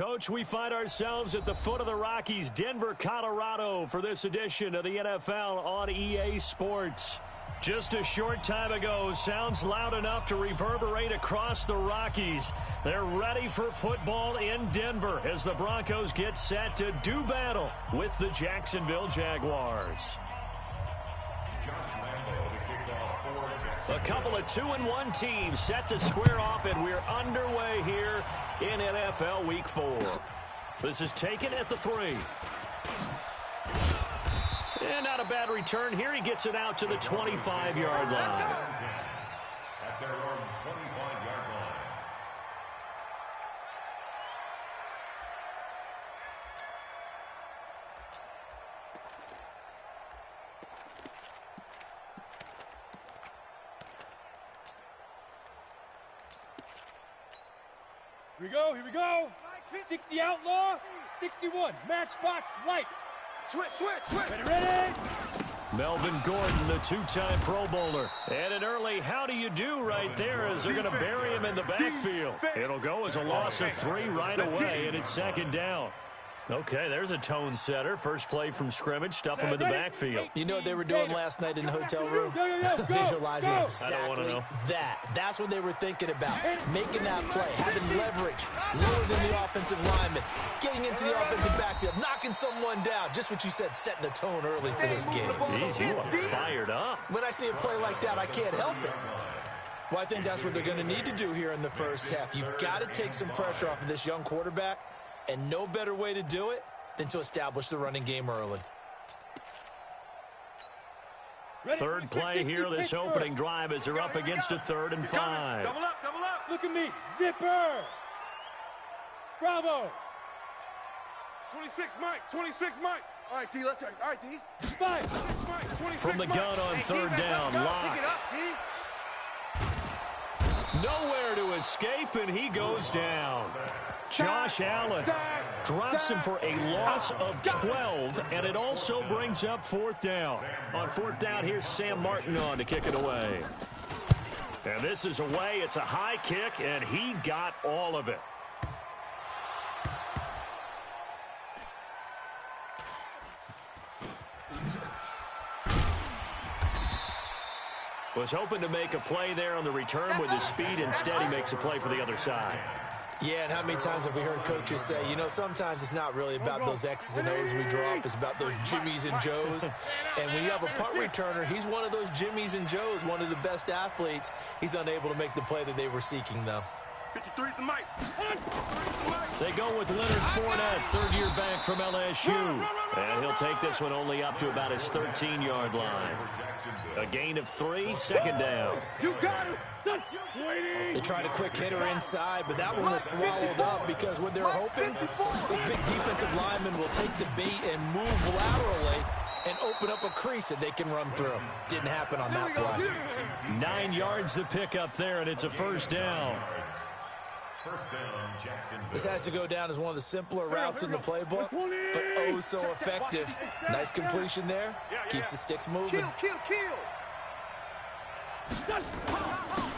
Coach, we find ourselves at the foot of the Rockies, Denver, Colorado, for this edition of the NFL on EA Sports. Just a short time ago, sounds loud enough to reverberate across the Rockies. They're ready for football in Denver as the Broncos get set to do battle with the Jacksonville Jaguars. A couple of 2-1 teams set to square off, and we're underway here in NFL Week 4. This is taken at the 3. And not a bad return here. He gets it out to the 25-yard line. At their own 25-yard line. Here we go, here we go. 60 outlaw, 61, matchbox lights. Switch. Ready. Melvin Gordon, the two-time Pro Bowler. And an early how do you do right there as they're going to bury him in the backfield. It'll go as a loss of 3 right away, and it's second down. Okay, there's a tone setter. First play from scrimmage, stuff him in the backfield. You know what they were doing last night in the hotel room? Visualizing exactly that. That's what they were thinking about. Making that play, having leverage, lower than the offensive lineman, getting into the offensive backfield, knocking someone down. Just what you said, setting the tone early for this game. Jeez, you are fired up. When I see a play like that, I can't help it. Well, I think that's what they're going to need to do here in the first half. You've got to take some pressure off of this young quarterback. And no better way to do it than to establish the running game early. Third play here, this opening drive as they're up against a 3rd and 5. Double up. Look at me. Zipper. Bravo. 26 Mike. All right, D, let's. All right, D. 5. From the gun on 3rd down, Lock. Pick it up, D. Nowhere to escape, and he goes down. Josh Allen drops him for a loss of 12, and it also brings up 4th down. On 4th down, here's Sam Martin on to kick it away. And this is away. It's a high kick, and he got all of it. Was hoping to make a play there on the return with his speed. Instead, he makes a play for the other side. Yeah, and how many times have we heard coaches say, you know, sometimes it's not really about those X's and O's we draw up. It's about those Jimmies and Joes. And when you have a punt returner, he's one of those Jimmies and Joes, one of the best athletes. He's unable to make the play that they were seeking, though. 53's the mic. They go with Leonard Fournette, third-year back from LSU. And he'll take this one only up to about his 13-yard line. A gain of 3, second down. You got it. They tried a quick hitter inside, but that one was swallowed up because what they're hoping, those big defensive linemen will take the bait and move laterally and open up a crease that they can run through. Didn't happen on that play. 9 yards to pick up there, and it's a first down. First down, Jacksonville. This has to go down as one of the simpler routes in the playbook, but oh so effective. Nice completion there. Keeps the sticks moving. Kill.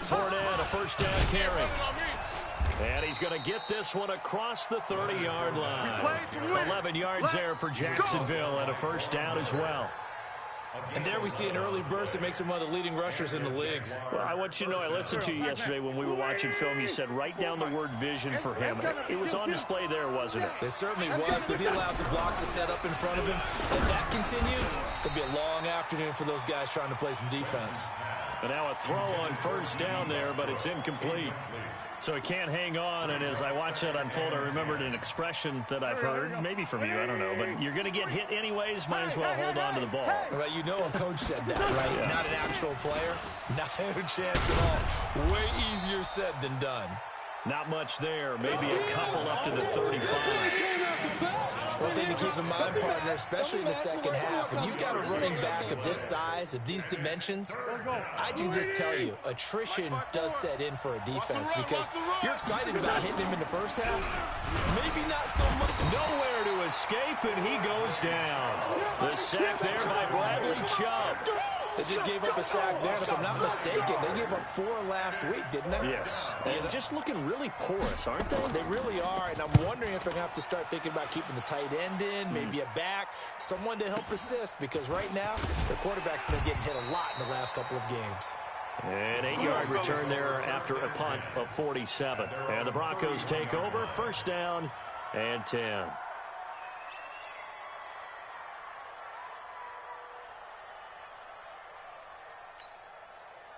Fournette, a first down carry. And he's going to get this one across the 30-yard line. 11 yards there for Jacksonville, and a first down as well. And there we see an early burst that makes him one of the leading rushers in the league. Well, I want you to know, I listened to you yesterday when we were watching film. You said write down the word vision for him. It was on display there, wasn't it? It certainly was, because he allows the blocks to set up in front of him. If that continues, it'll be a long afternoon for those guys trying to play some defense. And now a throw on first down there, but it's incomplete. So he can't hang on, and as I watch that unfold, I remembered an expression that I've heard, maybe from you, I don't know, but you're going to get hit anyways, might as well hold on to the ball. Right, you know a coach said that, right? Yeah. Not an actual player. No chance at all. Way easier said than done. Not much there, maybe a couple up to the 35. One thing to keep in mind, partner, especially in the second half, when you've got a running back of this size, of these dimensions, I can just tell you, attrition does set in for a defense because you're excited about hitting him in the first half. Maybe not so much. Nowhere to escape, and he goes down. The sack there by Bradley Chubb. They just gave up a sack there, and if I'm not mistaken, they gave up 4 last week, didn't they? Yes. And just looking really porous, aren't they? They really are, and I'm wondering if they're going to have to start thinking about keeping the tight end in, maybe a back, someone to help assist, because right now, the quarterback's been getting hit a lot in the last couple of games. An 8-yard return there after a punt of 47. And the Broncos take over, first down and 10.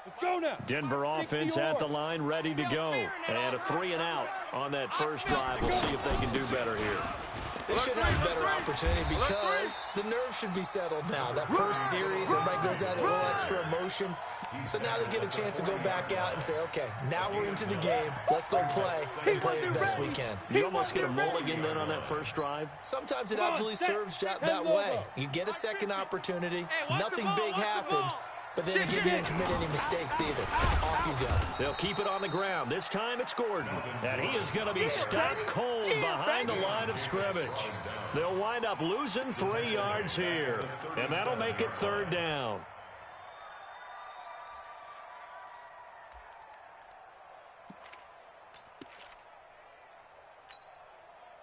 Let's go now. Denver offense at the line, ready to go. And a 3-and-out on that first drive. We'll see if they can do better here. They should have a better opportunity because the nerves should be settled now. That first series, everybody goes out a little extra emotion. So now they get a chance to go back out and say, okay, now we're into the game. Let's go play and play as best we can. You almost get a mulligan then on that first drive? Sometimes it absolutely serves that way. You get a second opportunity. Nothing big happened. But then you didn't commit any mistakes either. Off you go. They'll keep it on the ground. This time it's Gordon. And he is going to be stopped cold behind the line of scrimmage. They'll wind up losing 3 yards here. And that'll make it third down.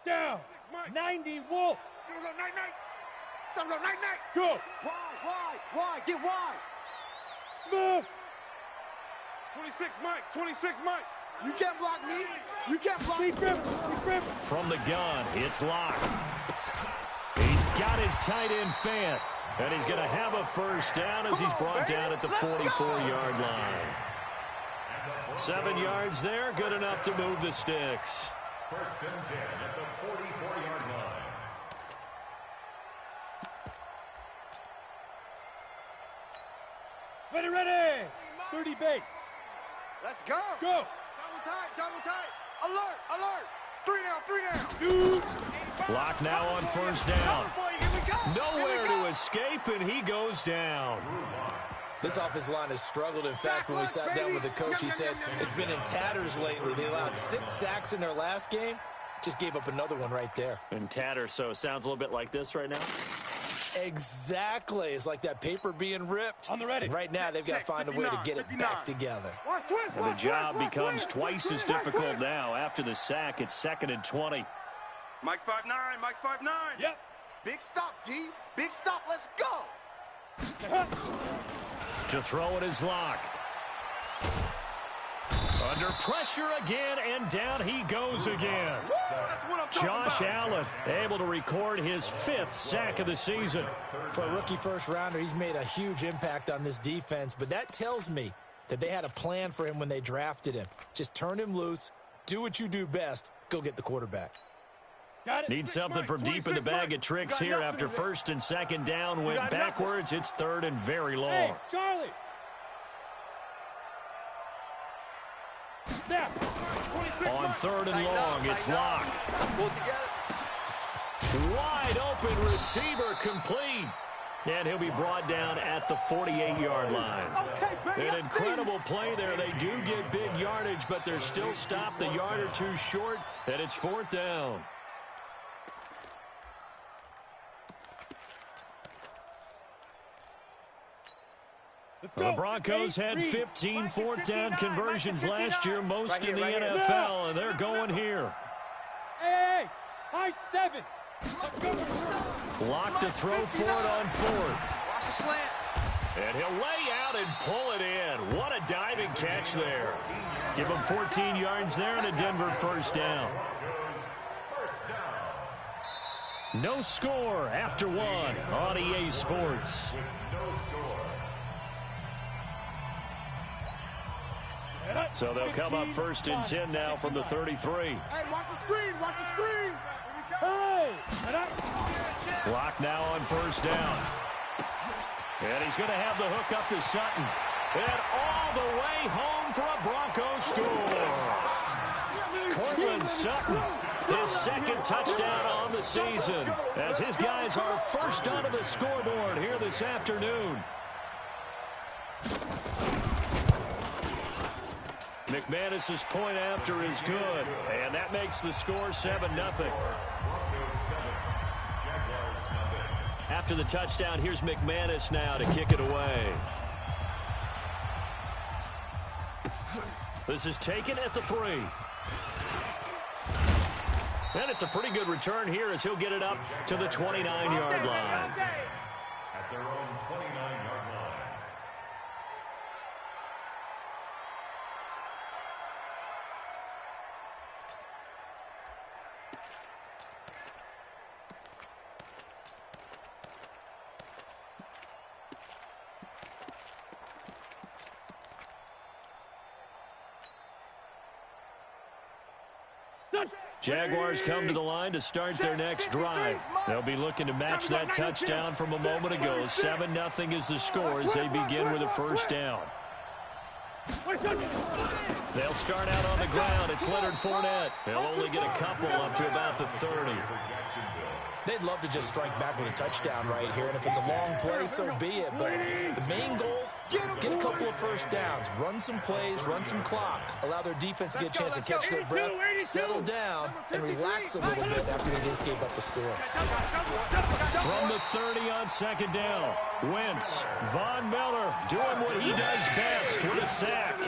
Down. 90 Wolf. Go. Wide. Get wide. Smooth. 26 Mike. You can't block me. You can't block me. From the gun, it's Locke. He's got his tight end Fant. And he's going to have a first down as he's brought down at the 44-yard line. 7 yards there, good enough to move the sticks. First and 10 at the 44-yard line. Ready. 30 base. Let's go. Go. Double tight. Alert. 3 down. Shoot. Locke now on first down. Nowhere to escape, and he goes down. This offensive line has struggled. In fact, when we sat down with the coach, he said it's been in tatters lately. They allowed 6 sacks in their last game. Just gave up another one right there. In tatters, so it sounds a little bit like this right now. Exactly. It's like that paper being ripped. On the ready. And right now, they've got to find a way to get it back together. And the job becomes twice as difficult now. After the sack, it's 2nd and 20. Mike's 5'9". Yep. Big stop, D. Big stop. Let's go. To throw it is Locke. Under pressure again, and down he goes again. Josh Allen able to record his 5th sack of the season. For a rookie first-rounder, he's made a huge impact on this defense, but that tells me that they had a plan for him when they drafted him. Just turn him loose, do what you do best, go get the quarterback. Got it. Need something from deep in the bag of tricks here after 1st and 2nd down. Went backwards. It's 3rd and very long. Hey, Charlie. Snap. On 3rd and long, it's Locke. Wide open receiver complete. And he'll be brought down at the 48-yard line. An incredible play there. They do get big yardage, but they're still stopped a yard or two short, and it's 4th down. The Broncos had 15 4th-down conversions last year, most in the NFL, and they're going here. Hey, high 7. Locke to throw for it on 4th. Watch the slant. And he'll lay out and pull it in. What a diving catch there. Give him 14 yards there and a Denver first down. No score after 1 on EA Sports. So they'll come up 1st and 10 now from the 33. Hey, watch the screen. Hey. Locke now on first down. And he's going to have the hook up to Sutton. And all the way home for a Broncos score. Cortland Sutton, his 2nd touchdown on the season, as his guys are first onto the scoreboard here this afternoon. McManus's point after is good, and that makes the score 7-0. After the touchdown, here's McManus now to kick it away. This is taken at the 3. And it's a pretty good return here as he'll get it up to the 29-yard line. At their own 29-yard line. Jaguars come to the line to start their next drive. They'll be looking to match that touchdown from a moment ago. 7-0 is the score as they begin with a first down. They'll start out on the ground. It's Leonard Fournette. They'll only get a couple up to about the 30. They'd love to just strike back with a touchdown right here, and if it's a long play, so be it. But the main goal, get a couple of first downs, run some plays, run some clock, allow their defense to get a chance to catch their breath, settle down, and relax a little bit after they just gave up the score. From the 30 on second down, Wentz, Von Miller doing what he does best with a sack.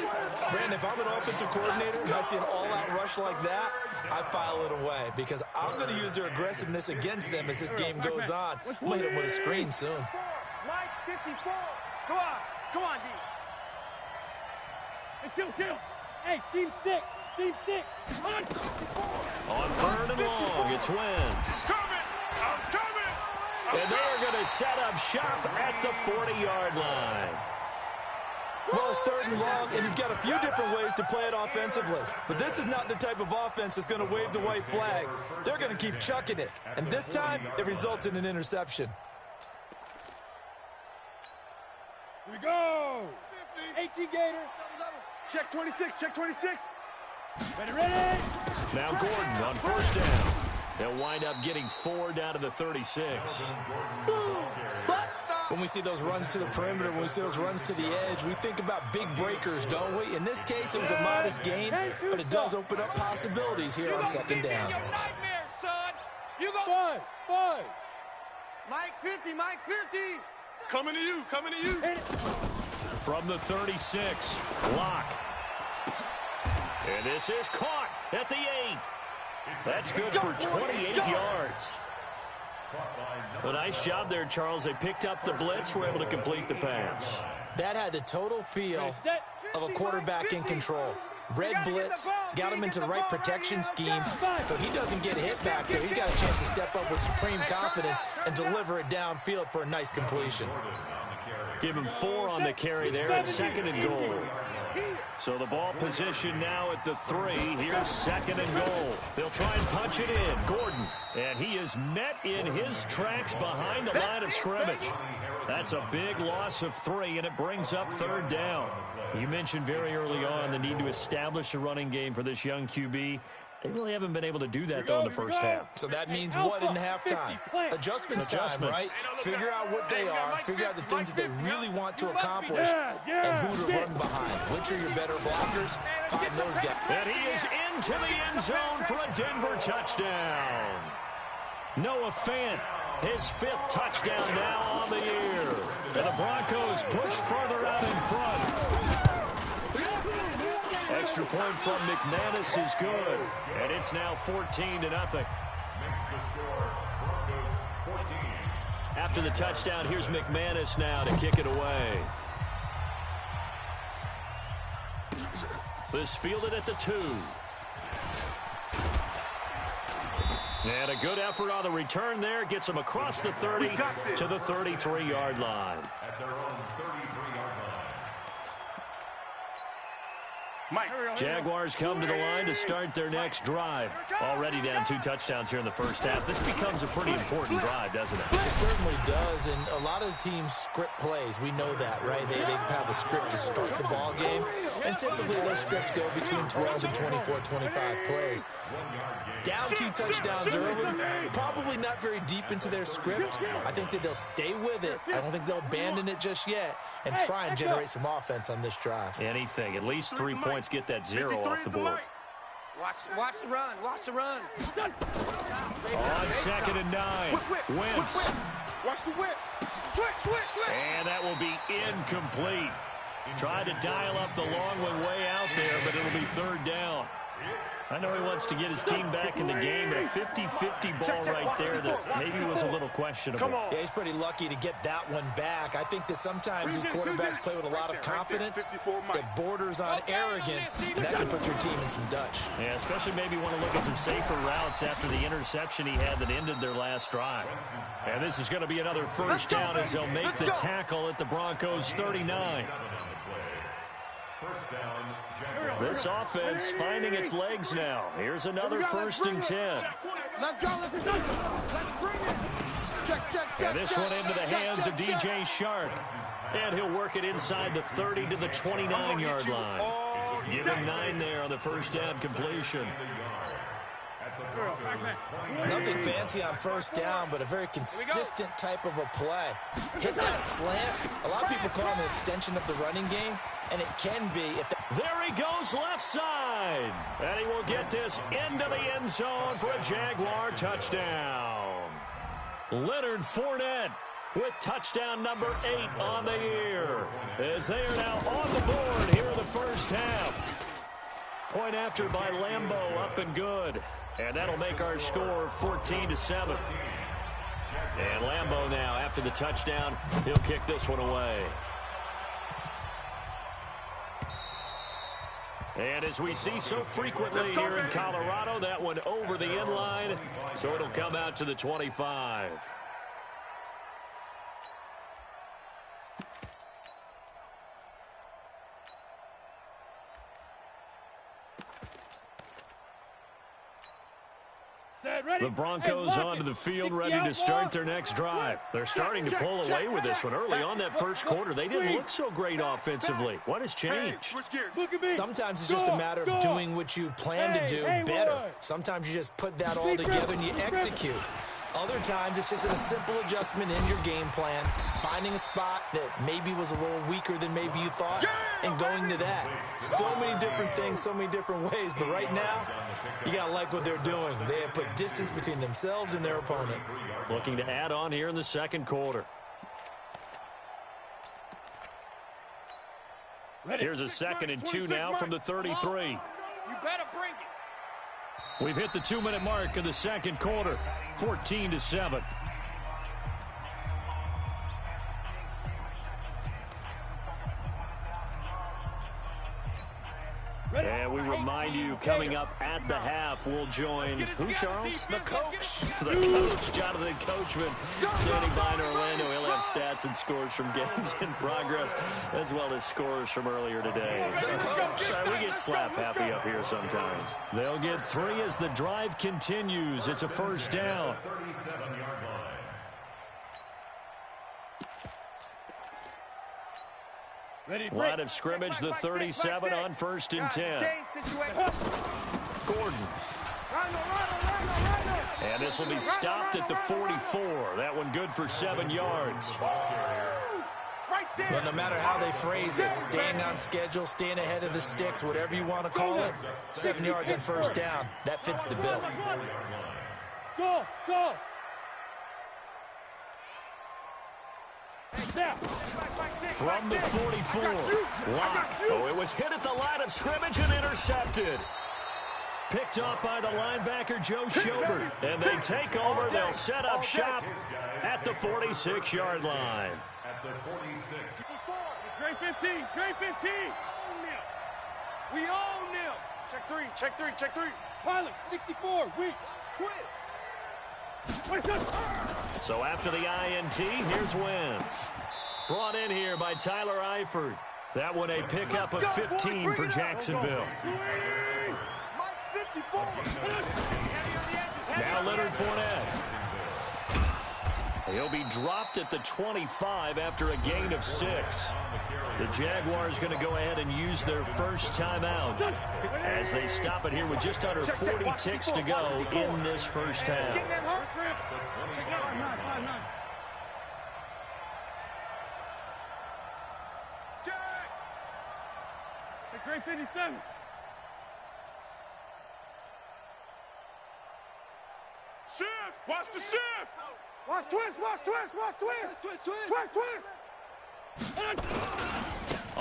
Brandon, if I'm an offensive coordinator and I see an all-out rush like that, I file it away because I'm going to use their aggressiveness against them as this game goes on. We'll hit them with a screen soon. Mike, 54. Come on. Come on, D. Hey, kill. Hey, seam 6. Seam 6. On 3rd and long, it's Wentz. I'm coming. And they're going to set up shop at the 40-yard line. Well, it's 3rd and long, and you've got a few different ways to play it offensively. But this is not the type of offense that's going to wave the white flag. They're going to keep chucking it. And this time, it results in an interception. Here we go. 18 Gator. Check 26. Check 26. Ready. Now Gordon on first down. They'll wind up getting 4 down to the 36. When we see those runs to the perimeter, when we see those runs to the edge, we think about big breakers, don't we? In this case, it was a modest gain, but it does open up possibilities here on second down. You go. Buzz. Mike 50. Mike 50. Coming to you. From the 36, Lock. And this is caught at the 8. That's good for 28 yards. A nice job there, Charles. They picked up the blitz, were able to complete the pass. That had the total feel of a quarterback in control. Red blitz, got him into the right protection scheme, so he doesn't get hit back there. He's got a chance to step up with supreme confidence and deliver it downfield for a nice completion. Give him 4 on the carry there at 2nd and goal. So the ball position now at the 3. Here's 2nd and goal. They'll try and punch it in. Gordon. And he is met in his tracks behind the line of scrimmage. That's a big loss of 3, and it brings up 3rd down. You mentioned very early on the need to establish a running game for this young QB. They really haven't been able to do that, though, in the first half. So that means what in halftime? Adjustments time, right? Figure out what they are, figure out the things that they really want to accomplish, and who to run behind. Which are your better blockers? Find those guys. And he is into the end zone for a Denver touchdown. Noah Fant, his 5th touchdown now on the year. And the Broncos push further out in front. Extra point from McManus is good, and it's now 14-0. After the touchdown, here's McManus now to kick it away. This fielded at the 2. And a good effort on the return there. Gets him across the 30 to the 33-yard line. At their own 33-yard line. Jaguars come to the line to start their next drive. Already down 2 touchdowns here in the first half. This becomes a pretty important drive, doesn't it? It certainly does, and a lot of the teams script plays. We know that, right? They have a script to start the ball game, and typically those scripts go between 12 and 24, 25 plays. Down 2 touchdowns early, probably not very deep into their script. I think that they'll stay with it. I don't think they'll abandon it just yet and try and generate some offense on this drive. Anything. At least 3 points, get that 0 off the board. Watch the run. Watch the run. On 2nd and 9. Wentz. Watch the whip. Switch. And that will be incomplete. Tried to dial up the long one way out there, but it'll be third down. I know he wants to get his team back in the game, but a 50-50 ball right there that maybe was a little questionable. Yeah, he's pretty lucky to get that one back. I think that sometimes these quarterbacks play with a lot of confidence that borders on arrogance, and that can put your team in some Dutch. Yeah, especially maybe want to look at some safer routes after the interception he had that ended their last drive. And this is going to be another first down as they'll make the tackle at the Broncos' 39. First down, This offense finding its legs now. Here's another 1st and 10. Let's go. Let's bring it. Check. And this one into the hands of DJ Shark. And he'll work it inside the 30 to the 29-yard line. Give him 9 there on the first down completion. Nothing fancy on first down, but a very consistent type of a play. Hit that slant. A lot of people call it an extension of the running game, and it can be. There he goes left side. And he will get this into the end zone for a Jaguar touchdown. Leonard Fournette with touchdown number 8 on the year. As they are now on the board here in the first half. Point after by Lambeau, up and good. And that'll make our score 14-7. And Lambeau now, after the touchdown, he'll kick this one away. And as we see so frequently here in Colorado, that one over the end line, so it'll come out to the 25. The Broncos onto the field, ready to start their next drive. They're starting to pull away with this one. Early on that first quarter, they didn't look so great offensively. What has changed? Sometimes it's just a matter of doing what you plan to do better. Sometimes you just put that all together and you execute. Other times, it's just a simple adjustment in your game plan, finding a spot that maybe was a little weaker than maybe you thought, and going to that. So many different things, so many different ways, but right now, you got to like what they're doing. They have put distance between themselves and their opponent. Looking to add on here in the second quarter. Here's a 2nd and 2 now from the 33. You better bring it. We've hit the 2-minute mark of the second quarter, 14-7. And we remind you, coming up at the half, we'll join who, Charles? The coach. The coach, Jonathan Coachman, standing by in Orlando. He'll have stats and scores from games in progress, as well as scores from earlier today. We get slap happy up here sometimes. They'll get 3 as the drive continues. It's a first down. 37-yard line. Line of scrimmage, the 37 on 1st and 10. Gordon. And this will be stopped at the 44. That one good for 7 yards. Well, no matter how they phrase it, staying on schedule, staying ahead of the sticks, whatever you want to call it, 7 yards on first down, that fits the bill. Go. From the 44, Locke. Oh, it was hit at the line of scrimmage and intercepted. Picked up by the linebacker, Joe Schobert. And they take over. They'll set up shop at the 46-yard line. At the 46. Great 15. We own them. Check three. Pilot, 64, weak. So after the INT, here's Wentz. Brought in here by Tyler Eifert. That one a pickup of 15 for Jacksonville. Now Leonard Fournette. He'll be dropped at the 25 after a gain of 6. The Jaguars going to go ahead and use their first timeout as they stop it here with just under 40 ticks to go in this first half. Great 57. Shift! Watch the shift! Watch twist! Twist.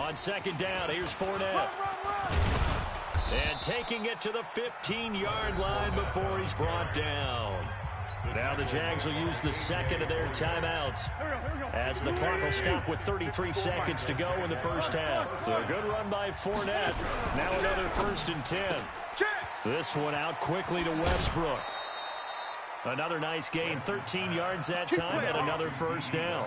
On second down, here's Fournette. And taking it to the 15-yard line before he's brought down. Now the Jags will use the second of their timeouts as the clock will stop with 33 seconds to go in the first half. So a good run by Fournette. Now another 1st and 10. This one out quickly to Westbrook. Another nice gain, 13 yards that time, and another first down.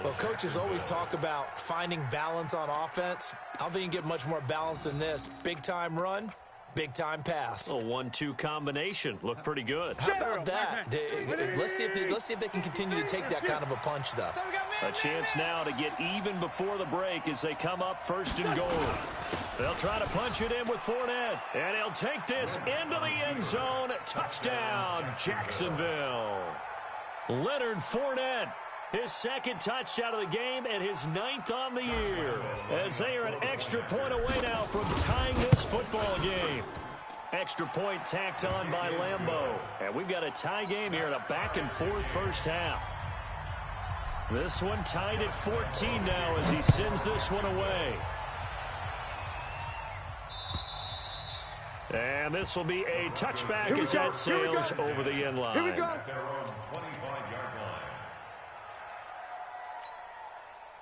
Well, coaches always talk about finding balance on offense. I don't think you can get much more balance than this. Big-time run, big-time pass. A 1-2 combination. Looked pretty good. How about that? Let's see if they can continue to take that kind of a punch, though. A chance now to get even before the break as they come up 1st and goal. They'll try to punch it in with Fournette. And he'll take this into the end zone. Touchdown, Jacksonville. Leonard Fournette. His 2nd touchdown of the game and his 9th on the year. As they are an extra point away now from tying this football game. Extra point tacked on by Lambeau. And we've got a tie game here in a back-and-forth first half. This one tied at 14 now as he sends this one away. And this will be a touchback as that sails over the end line. Here we go.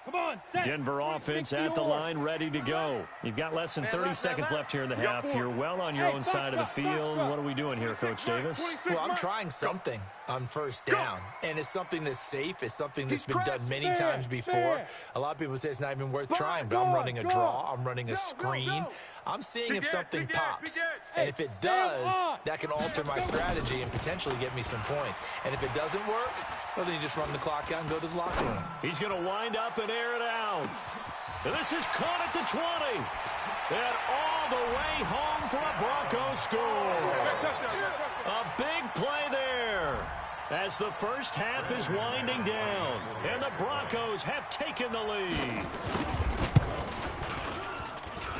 Come on, set. Denver offense at the line, ready to go. You've got less than 30 seconds left here in the half. You're well on your own side of the field. What are we doing here, Coach Davis? Well, I'm trying something on first down, and it's something that's safe. It's something that's been done many times before. A lot of people say it's not even worth trying, but I'm running a draw. I'm running a screen. I'm seeing if something pops. And if it does, that can alter my strategy and potentially get me some points. And if it doesn't work, well, then you just run the clock out and go to the locker room. He's going to wind up and air it out. And this is caught at the 20. And all the way home for a Broncos score. A big play there. As the first half is winding down. And the Broncos have taken the lead.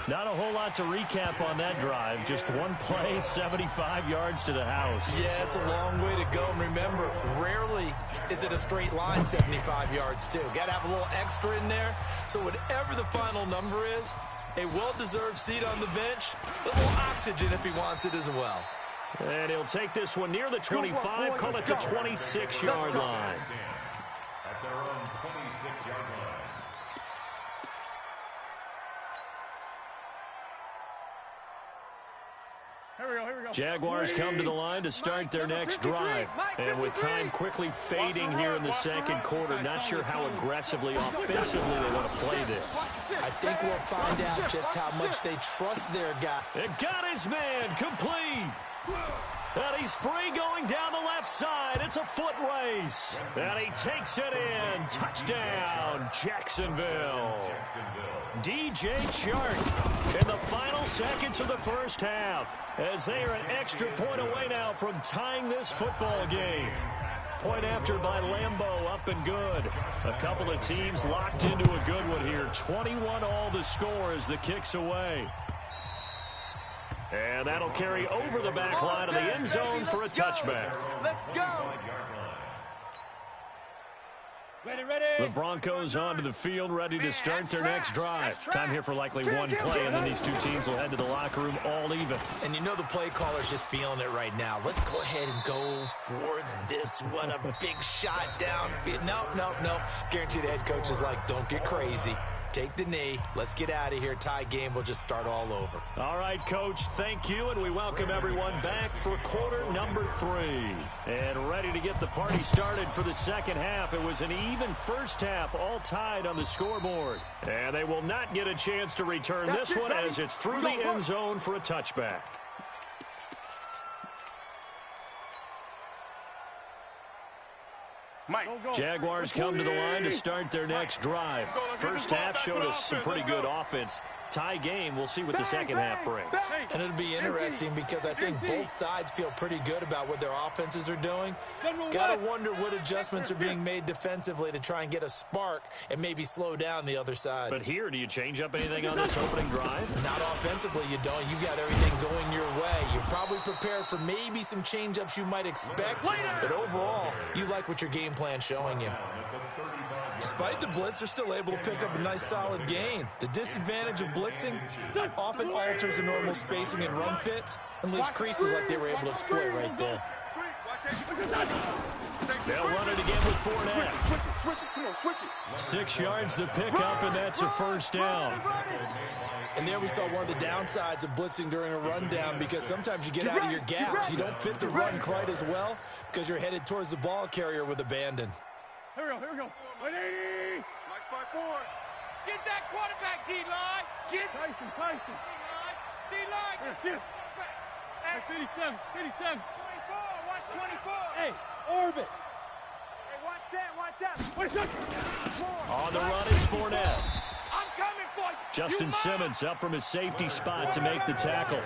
Not a whole lot to recap on that drive. Just one play, 75 yards to the house. Yeah, it's a long way to go. And remember, rarely is it a straight line 75 yards, too. Got to have a little extra in there. So whatever the final number is, a well-deserved seat on the bench, a little oxygen if he wants it as well. And he'll take this one near the 25, call it the 26-yard line. At their own 26-yard line. Jaguars come to the line to start their next drive. And with time quickly fading here in the second quarter, not sure how aggressively, offensively they want to play this. I think we'll find out just how much they trust their guy. It got his man complete. And he's free going down the left side. It's a foot race. And he takes it in. Touchdown, Jacksonville. DJ Chark in the final seconds of the first half as they are an extra point away now from tying this football game. Point after by Lambeau, up and good. A couple of teams locked into a good one here. 21 all the score as the kick's away. And that'll carry over the back line of the end zone for a touchback. Let's go. Ready. The Broncos onto the field, ready to start their next drive. Time here for likely one play, and then these two teams will head to the locker room all even. And you know the play caller's just feeling it right now. Let's go ahead and go for this one. A big shot downfield. No. Guaranteed the head coach is like, don't get crazy. Take the knee. Let's get out of here. Tie game will just start all over. All right, Coach, thank you, and we welcome everyone back for quarter number 3. And ready to get the party started for the second half. It was an even first half, all tied on the scoreboard. And they will not get a chance to return this one as it's through the end zone for a touchback. Jaguars come to the line to start their next drive. First half showed us some pretty good offense. Tie game, we'll see what the second half brings. And it'll be interesting because I think both sides feel pretty good about what their offenses are doing. Got to wonder what adjustments are being made defensively to try and get a spark and maybe slow down the other side. But here, do you change up anything on this opening drive? Not offensively, you don't. You got everything going your way. You're probably prepared for maybe some change-ups you might expect, but overall, you like what your game plan's showing you. Despite the blitz, they're still able to pick up a nice solid gain. The disadvantage of blitzing often alters the normal spacing and run fits and leaves creases like they were able to exploit right there. They'll run it again with Fournette. Switch it. Come on, switch it. 6 yards the pickup, and that's a first down. And there we saw one of the downsides of blitzing during a rundown, because sometimes you get out of your gaps. You don't fit the run quite as well because you're headed towards the ball carrier with abandon. Here we go. 180. Mike 5-4. Get that quarterback, D-line. Get Tyson. D-line. Shift. 57. 24. Watch 24. Hey, orbit. Hey, watch that. On the run is Fournette. I'm coming for you. Justin Simmons up from his safety spot to make the tackle.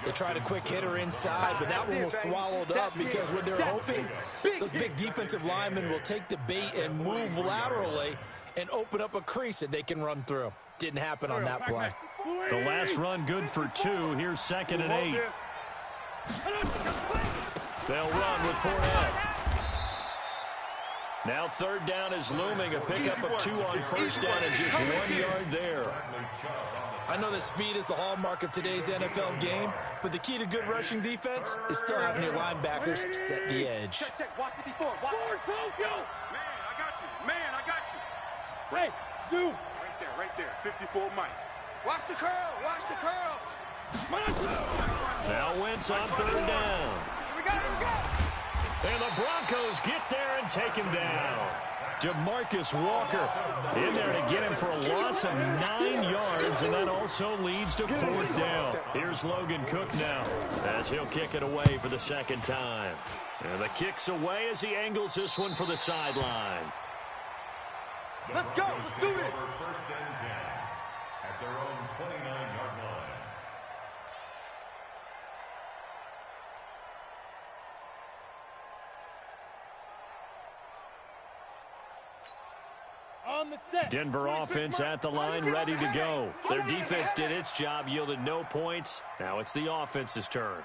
They tried a quick hitter inside, but that one was swallowed up because what they're hoping, those big defensive linemen will take the bait and move laterally and open up a crease that they can run through. Didn't happen on that play. The last run good for 2. Here's 2nd and 8. They'll run with Fournette. Now 3rd down is looming. A pickup of 2 on 1st down and just 1 yard there. I know that speed is the hallmark of today's NFL game, but the key to good rushing defense is still having your linebackers set the edge. Check. Watch 54. Watch. Man, I got you. Hey, zoom. Right there. 54 Mike. Watch the curl. Now Wentz on 3rd down. Here we go. And the Broncos get there and take him down. DeMarcus Walker in there to get him for a loss of 9 yards, and that also leads to 4th down. Here's Logan Cook now as he'll kick it away for the 2nd time. And the kick's away as he angles this one for the sideline. Let's go. Let's do this. First and 10 at their own 29-yard line. On the set. Denver offense at the line, ready to go. Their defense did its job, yielded no points. Now it's the offense's turn.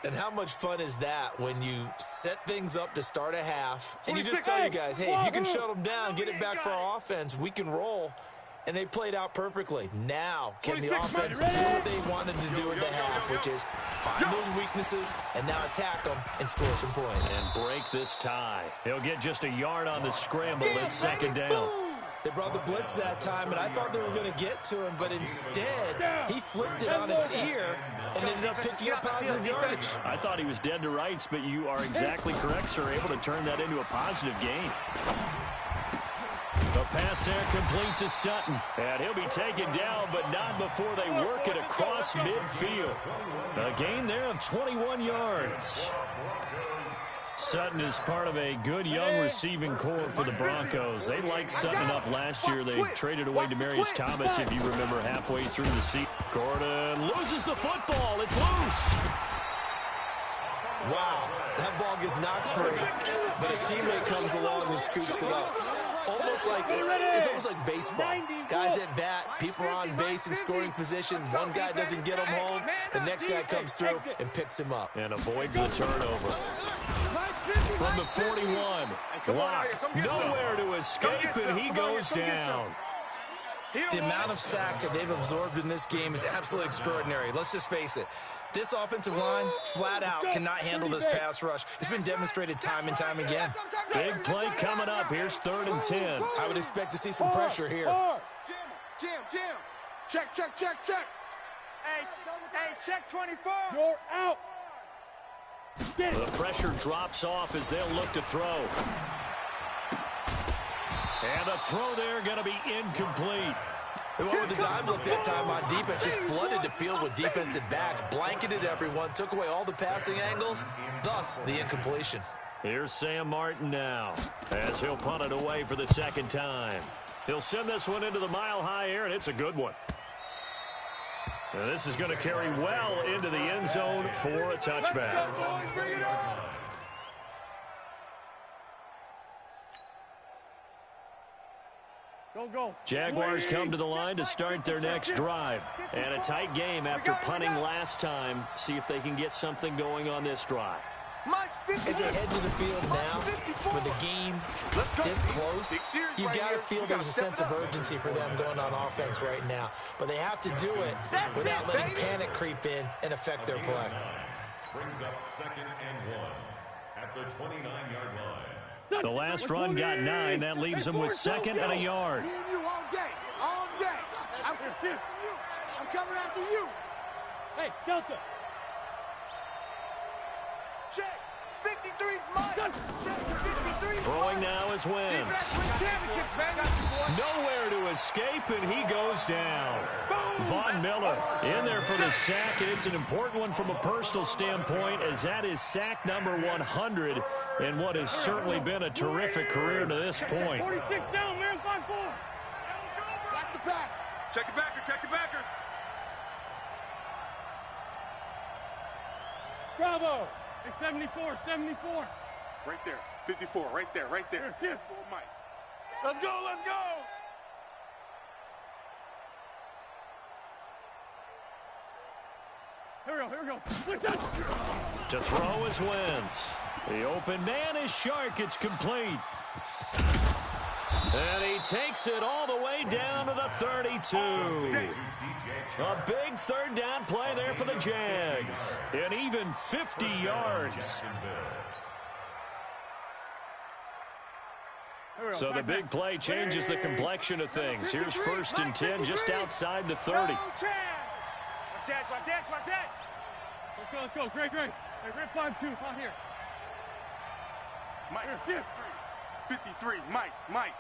And how much fun is that when you set things up to start a half and you just tell your guys, hey, if you can shut them down, get it back for our offense, we can roll. And they played out perfectly. Now, can the offense do what they wanted to do in the half, which is find those weaknesses and now attack them and score some points. And break this tie. He'll get just a yard on the scramble. It's 2nd down. They brought the blitz that time, and I thought they were going to get to him, but instead, he flipped it on its ear and ended up picking up positive yardage. I thought he was dead to rights, but you are exactly correct, sir. Able to turn that into a positive gain. The pass there complete to Sutton. And he'll be taken down, but not before they work it across midfield. A gain there of 21 yards. Sutton is part of a good young receiving core for the Broncos. They liked Sutton enough last year. They traded away Demaryius Thomas, if you remember, halfway through the season. Gordon loses the football. It's loose. Wow, that ball gets knocked free, but a teammate comes along and scoops it up. It's almost like baseball. Guys at bat, people are on base in scoring position. One guy doesn't get him home. The next guy comes through and picks him up. And avoids the turnover. From the 41, Locke nowhere to escape, and he goes down. The amount of sacks that they've absorbed in this game is absolutely extraordinary. Let's just face it. This offensive line, flat out, cannot handle this pass rush. It's been demonstrated time and time again. Big play coming up. Here's 3rd and 10. I would expect to see some pressure here. Jam. Check. Hey, check 24. You're out. The pressure drops off as they'll look to throw. And the throw there going to be incomplete. They went with the dime look that time on defense, just flooded the field with defensive backs, blanketed everyone, took away all the passing angles, thus the incompletion. Here's Sam Martin now as he'll punt it away for the 2nd time. He'll send this one into the mile-high air, and it's a good one. And this is going to carry well into the end zone for a touchback. Go. Jaguars come to the line to start their next drive. And a tight game after punting last time. See if they can get something going on this drive. As they head to the field now, with the game this close, you've got to feel there's a sense of urgency for them going on offense right now. But they have to do it without letting panic creep in and affect their play. Brings up 2nd and 1 at the 29-yard line. The last run got 9. That leaves them with 2nd and a yard. Me and you all day. All day. I'm coming after you. Hey, Delta. Check. 53's mine. Check. 53's Throwing now is Wentz. Nowhere to escape, and he goes down. Von Miller in there for the sack, and it's an important one from a personal standpoint, as that is sack number 100 in what has certainly been a terrific career to this point. 46 down, man, 5-4. Watch the pass. Check the backer, check the backer. Bravo. 74, 74. Right there. 54, right there, right there. 54, Mike. Let's go, let's go. Here we go. To throw is Wentz. The open man is Shark. It's complete. And he takes it all the way down to the 32. A big 3rd down play there for the Jags. And even 50 yards. So the big play changes the complexion of things. Here's 1st and 10 just outside the 30. Watch that. Let's go. Great. Hey, rip 5-2, out here. Mike, 53, Mike.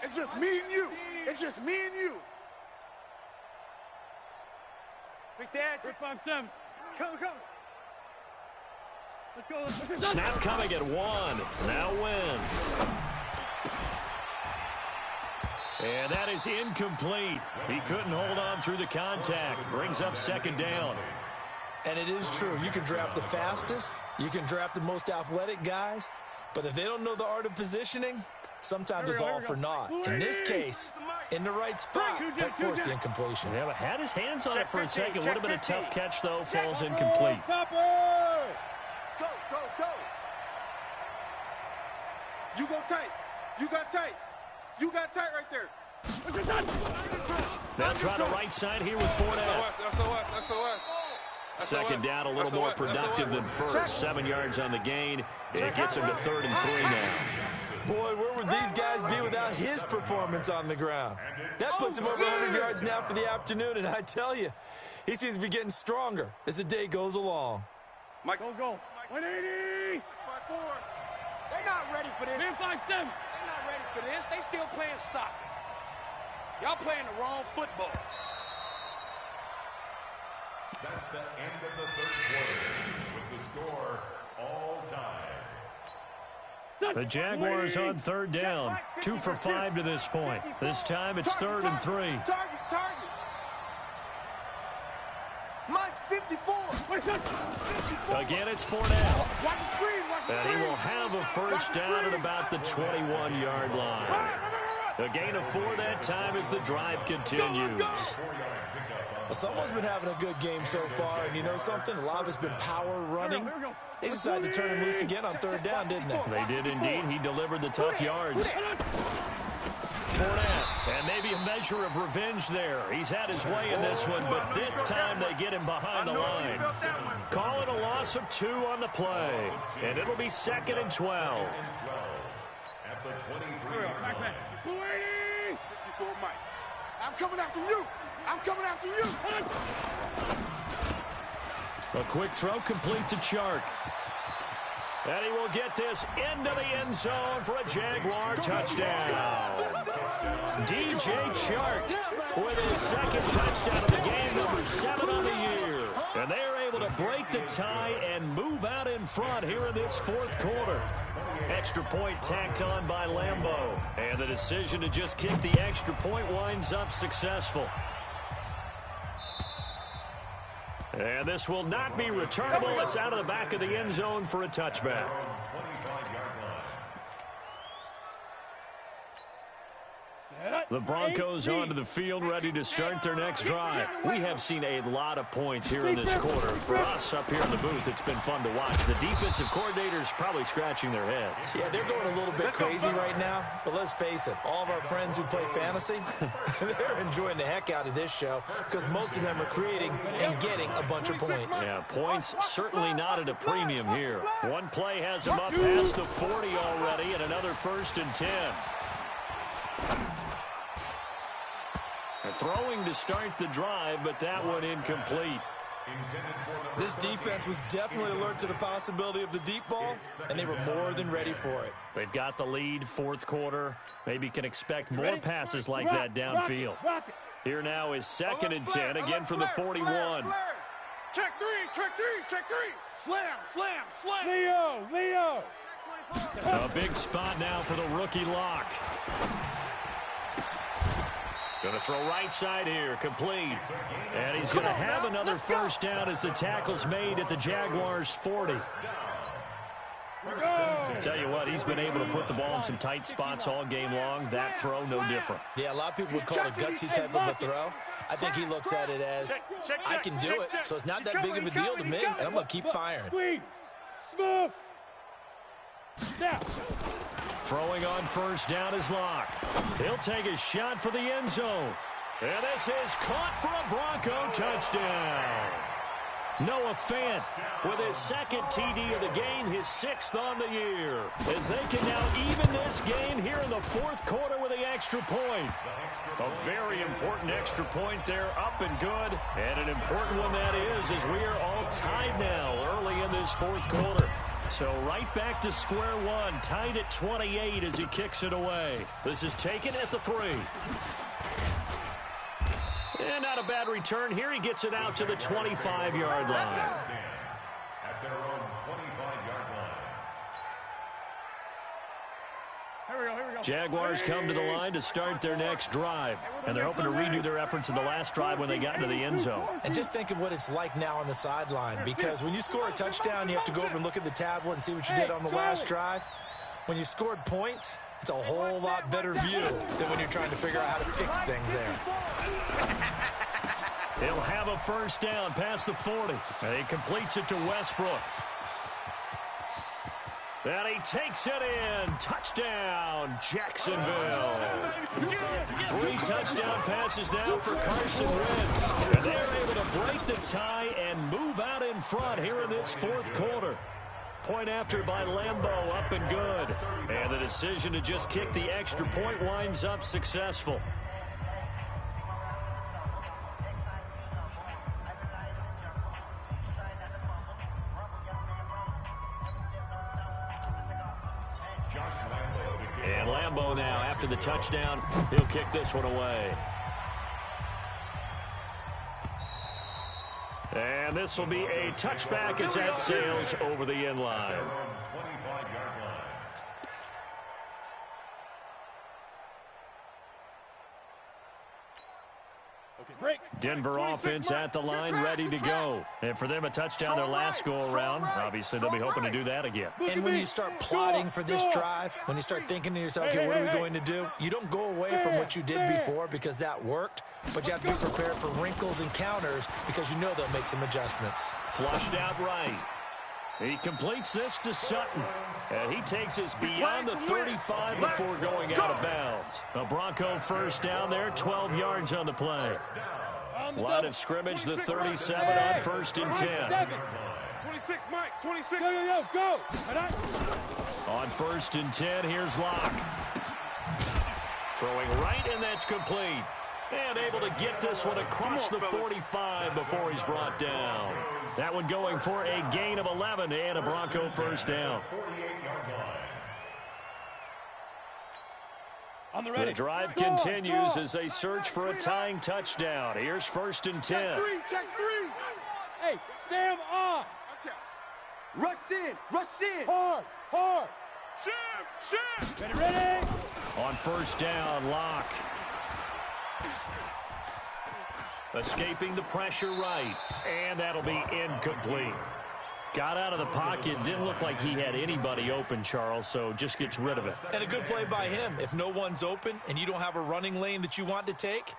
It's just me and you. It's just me and you. Big Dad. Rip 5-7. Come. Let's go. Snap coming at 1. Now Wentz. And that is incomplete. He couldn't hold on through the contact. Brings up 2nd down. And it is true. You can draft the fastest. You can draft the most athletic guys. But if they don't know the art of positioning, sometimes it's all for naught. In this case, in the right spot, help force the incompletion. Yeah, but had his hands on it for a second. Would have been a tough catch, though. Falls incomplete. Go. You go tight. You got tight. You got tight right there. They'll try to right side here with Fournette. That's 2nd down, a little more productive than 1st. 7 yards on the gain. It gets him to 3rd and 3 now. Boy, where would these guys be without his performance on the ground? That puts him over 100 yards now for the afternoon, and I tell you, he seems to be getting stronger as the day goes along. Mike, go. 180. 5-4. They're not ready for this. Man, 5-7. They're not ready for this. They still playing soccer. Y'all playing the wrong football. That's the end of the 3rd quarter with the score all tied. The Jaguars on 3rd down. 2 for 5 to this point. This time it's 3rd and 3. Target. Mike's 54. Again, it's Fournette. Watch the screen. And he will have a 1st down at about the 21-yard line. A gain of 4 that time as the drive continues. Someone's been having a good game so far, and you know something? A lot of it's been power running. They decided to turn him loose again on 3rd down, didn't they? They did indeed. He delivered the tough yards. Fournette, and maybe a measure of revenge there. He's had his way in this one, but this time they get him behind the line. Call it a loss of 2 on the play, and it'll be 2nd and 12. At the 23-yard line. 54, Mike. I'm coming after you. A quick throw complete to Chark. And he will get this into the end zone for a Jaguar touchdown. DJ Chark with his 2nd touchdown of the game, number 7 on the year. And they are able to break the tie and move out in front here in this 4th quarter. Extra point tacked on by Lambeau. And the decision to just kick the extra point winds up successful. And this will not be returnable. It's out of the back of the end zone for a touchback. Set. The Broncos onto the field, ready to start their next drive. We have seen a lot of points here in this quarter. For us up here in the booth, it's been fun to watch. The defensive coordinators probably scratching their heads. Yeah, they're going a little bit crazy right now. But let's face it, all of our friends who play fantasy, they're enjoying the heck out of this show because most of them are creating and getting a bunch of points. Yeah, points certainly not at a premium here. One play has them up past the 40 already, and another 1st and 10. They're throwing to start the drive, but that one incomplete. This defense was definitely alert to the possibility of the deep ball, and they were more than ready for it. They've got the lead, 4th quarter. Maybe can expect more passes like that downfield. Here now is 2nd and 10, again from the 41. Check three. Slam. Leo. A big spot now for the rookie Lock. Going to throw right side here, complete. And he's going to have another 1st down as the tackle's made at the Jaguars' 40. Tell you what, he's been able to put the ball in some tight spots all game long. That throw, no different. Yeah, a lot of people would call it a gutsy type of a throw. I think he looks at it as, I can do it, so it's not that big of a deal to me, and I'm going to keep firing. Smooth. Now. Throwing on 1st down is Lock. He'll take a shot for the end zone. And this is caught for a Bronco touchdown. Noah Fant with his 2nd TD of the game, his 6th on the year. As they can now even this game here in the 4th quarter with the extra point. A very important extra point there, up and good. And an important one that is, as we are all tied now early in this 4th quarter. So right back to square one, tied at 28 as he kicks it away. This is taken at the 3. And not a bad return here. He gets it out to the 25-yard line. At their own 25-yard line. Here we go. Jaguars come to the line to start their next drive. And they're hoping to redo their efforts in the last drive when they got into the end zone. And just think of what it's like now on the sideline, because when you score a touchdown, you have to go over and look at the tablet and see what you did on the last drive. When you scored points, it's a whole lot better view than when you're trying to figure out how to fix things there. He'll have a 1st down past the 40. And he completes it to Westbrook. And he takes it in. Touchdown, Jacksonville. 3 touchdown passes now for Carson Wentz. And they're able to break the tie and move out in front here in this 4th quarter. Point after by Lambeau, up and good. And the decision to just kick the extra point winds up successful. And Lambeau now, after the touchdown, he'll kick this one away. And this will be a touchback as that sails over the end line. 25-yard line. Denver offense at the line, ready to go. And for them, a touchdown their last go-around. Obviously, they'll be hoping to do that again. And when you start plotting for this drive, when you start thinking to yourself, okay, what are we going to do? You don't go away from what you did before because that worked, but you have to be prepared for wrinkles and counters because you know they'll make some adjustments. Flushed out right. He completes this to Sutton. And he takes us beyond the 35 before going out of bounds. A Bronco 1st down there, 12 yards on the play. Line of scrimmage, the 37 on 1st and 10. 26, Mike. 26. Go. On 1st and 10, here's Lock. Throwing right, and that's complete. And able to get this one across the 45 before he's brought down. That one going for a gain of 11 and a Bronco 1st down. The drive continues as they search for a tying touchdown. Here's 1st and 10. Check 3. Hey, Sam on. Rush in. Hard. Shim. Ready. On 1st down, Lock. Escaping the pressure right. And that'll be incomplete. Got out of the pocket. Didn't look like he had anybody open, Charles, so just gets rid of it. And a good play by him. If no one's open and you don't have a running lane that you want to take,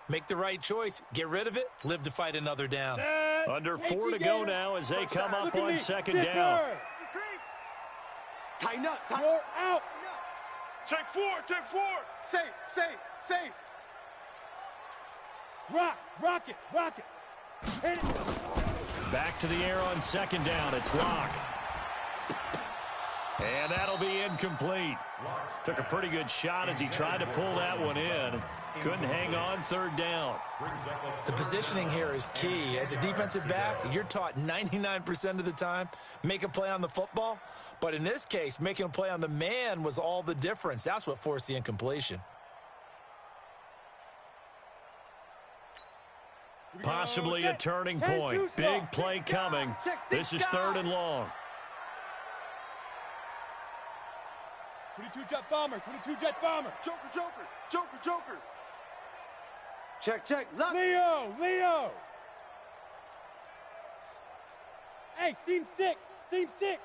make the right choice. Get rid of it. Live to fight another down. Under 4 to go now as they come up on second down. Tighten up. You're out. Check 4. Safe. Rock it. Hit it. Back to the air on second down. It's Locke. And that'll be incomplete. Took a pretty good shot as he tried to pull that one in. Couldn't hang on third down. The positioning here is key. As a defensive back, you're taught 99% of the time, make a play on the football. But in this case, making a play on the man was all the difference. That's what forced the incompletion. Possibly a turning point. Big play coming. This is 3rd and long. 22 jet bomber. Joker. Check. Look. Leo. Hey, seam 6.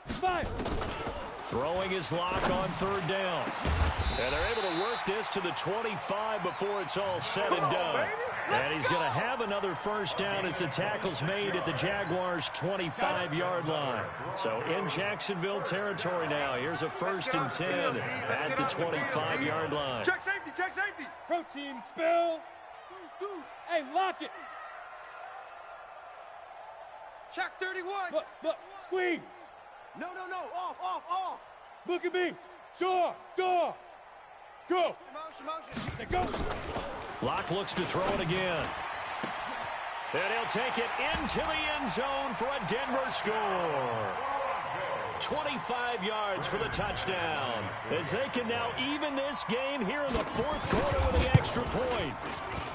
5. Throwing his Locke on 3rd down. And they're able to work this to the 25 before it's all said and done. And he's going to have another first down as the tackle's made at the Jaguars' 25-yard line. So in Jacksonville territory now. Here's a 1st and 10 at the 25-yard line. Check safety. Protein spill. Deuce. Hey, lock it. Check 31. Look. Squeeze. No. Off. Look at me. Door. Go. Motion. Let go. Locke looks to throw it again. And he'll take it into the end zone for a Denver score. 25 yards for the touchdown as they can now even this game here in the 4th quarter with the extra point.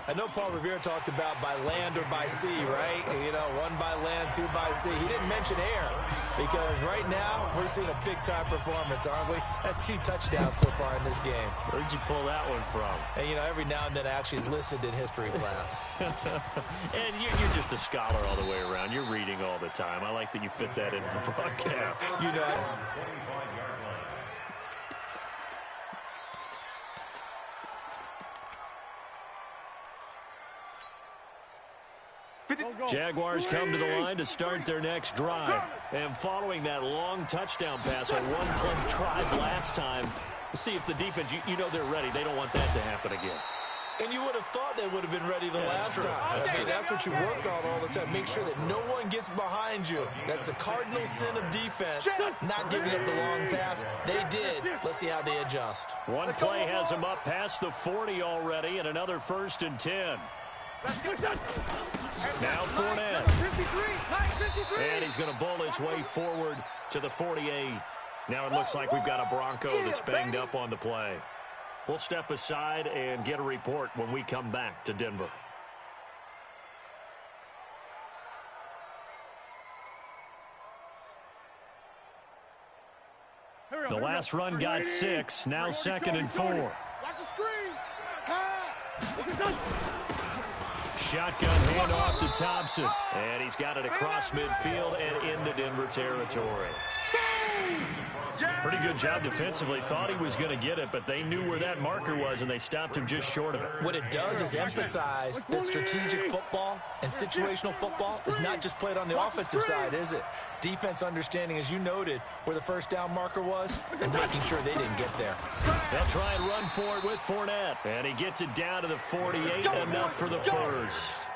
I know Paul Revere talked about by land or by sea, right? You know, 1 by land, 2 by sea. He didn't mention air because right now we're seeing a big-time performance, aren't we? That's 2 touchdowns so far in this game. Where'd you pull that one from? And, you know, every now and then I actually listened in history class. And you're just a scholar all the way around. You're reading all the time. I like that you fit that in for broadcast. You know, Jaguars come to the line to start their next drive. And following that long touchdown pass, a one-play drive last time, see if the defense, you know they're ready. They don't want that to happen again. and you would have thought they would have been ready the last time. I mean, that's what you work on all the time. Make sure that no one gets behind you. That's the cardinal sin of defense, not giving up the long pass. They did. Let's see how they adjust. One play has him up past the 40 already, and another 1st and 10. Now Fournette. And he's going to bowl his way forward to the 48. Now it looks like we've got a Bronco that's banged up on the play. We'll step aside and get a report when we come back to Denver. The last run got 6. Now 2nd and 4. Watch the screen. Pass. Shotgun handoff to Thompson. And he's got it across midfield and into Denver territory. Pretty good job defensively. Thought he was going to get it, but they knew where that marker was, and they stopped him just short of it. What it does is emphasize that strategic football and situational football is not just played on the offensive side, is it? Defense understanding, as you noted, where the first down marker was and making sure they didn't get there. They'll try and run for it with Fournette. And he gets it down to the 48, enough for the first.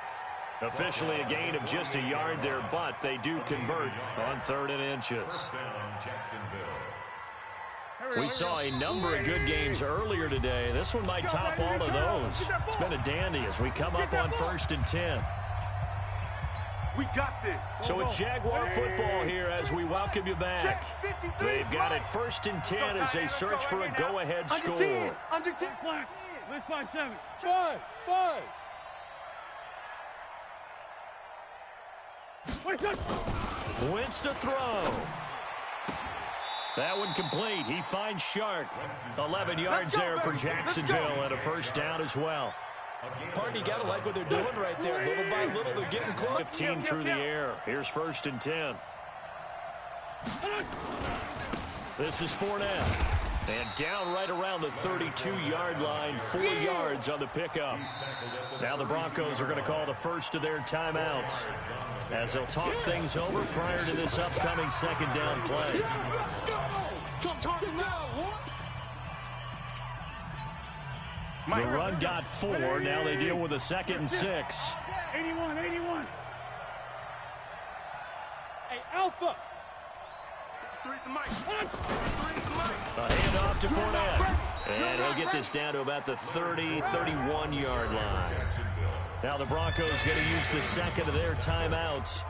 Officially a gain of just a yard there, but they do convert on 3rd and inches. We saw a number of good games earlier today. This one might top all of those. It's been a dandy as we come up on 1st and 10. We got this. So it's Jaguar football here as we welcome you back. They've got it 1st and 10 as they search for a go-ahead score. Under 10. Let's 5-7. 5. Wentz to throw. That one complete. He finds Shark. 11 yards there for Jacksonville and a 1st down as well. Pardon, you got to like what they're doing right there. Little by little, they're getting close. 15 through the air. Here's 1st and 10. This is Fournette. And down right around the 32-yard line, 4 yards on the pickup. Now the Broncos are going to call the first of their timeouts as they'll talk things over prior to this upcoming second down play. The run got 4. Now they deal with a 2nd and 6. 81. Hey, Alpha. A handoff to Fournette. And he'll get this down to about the 30, 31-yard line. Now the Broncos going to use the second of their timeouts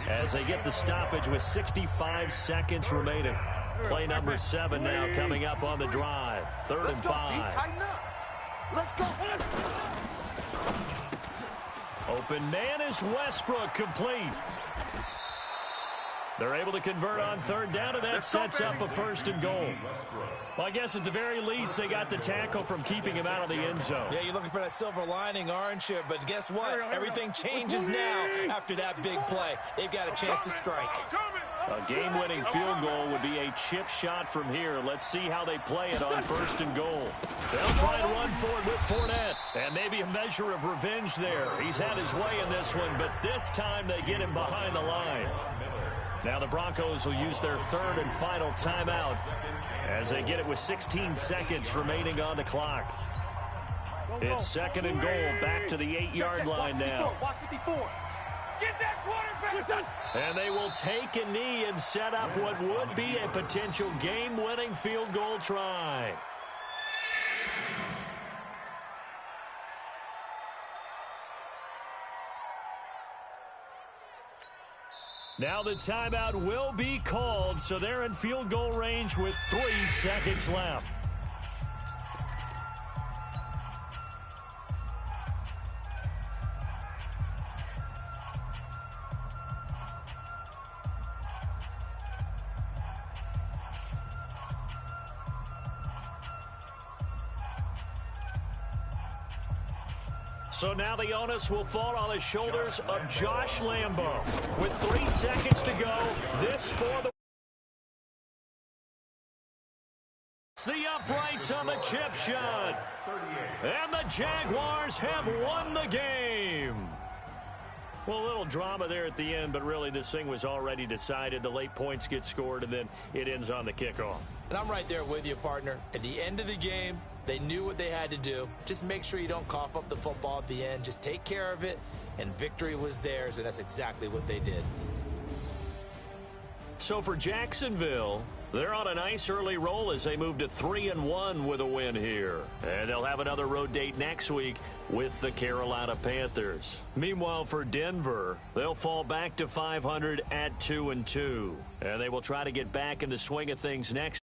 as they get the stoppage with 65 seconds remaining. Play number 7 now coming up on the drive. 3rd and 5. Let's go. Open man is Westbrook, complete. They're able to convert on 3rd down, and that sets up a 1st and goal. Well, I guess at the very least, they got the tackle from keeping him out of the end zone. Yeah, you're looking for that silver lining, aren't you? But guess what? Everything changes now after that big play. They've got a chance to strike. A game-winning field goal would be a chip shot from here. Let's see how they play it on 1st and goal. They'll try to run forward with Fournette. And maybe a measure of revenge there. He's had his way in this one, but this time they get him behind the line. Now the Broncos will use their 3rd and final timeout as they get it with 16 seconds remaining on the clock. It's 2nd and goal, back to the 8-yard line now. Get that quarterback. And they will take a knee and set up what would be a potential game-winning field goal try. Now the timeout will be called, so they're in field goal range with 3 seconds left. So now the onus will fall on the shoulders of Josh Lambo. With 3 seconds to go, this for the uprights on the chip shot. And the Jaguars have won the game. Well, a little drama there at the end, but really this thing was already decided. The late points get scored, and then it ends on the kickoff. And I'm right there with you, partner. At the end of the game, they knew what they had to do. Just make sure you don't cough up the football at the end. Just take care of it, and victory was theirs, and that's exactly what they did. So for Jacksonville, they're on a nice early roll as they move to 3-1 with a win here. And they'll have another road date next week with the Carolina Panthers. Meanwhile, for Denver, they'll fall back to 500 at 2-2. And they will try to get back in the swing of things next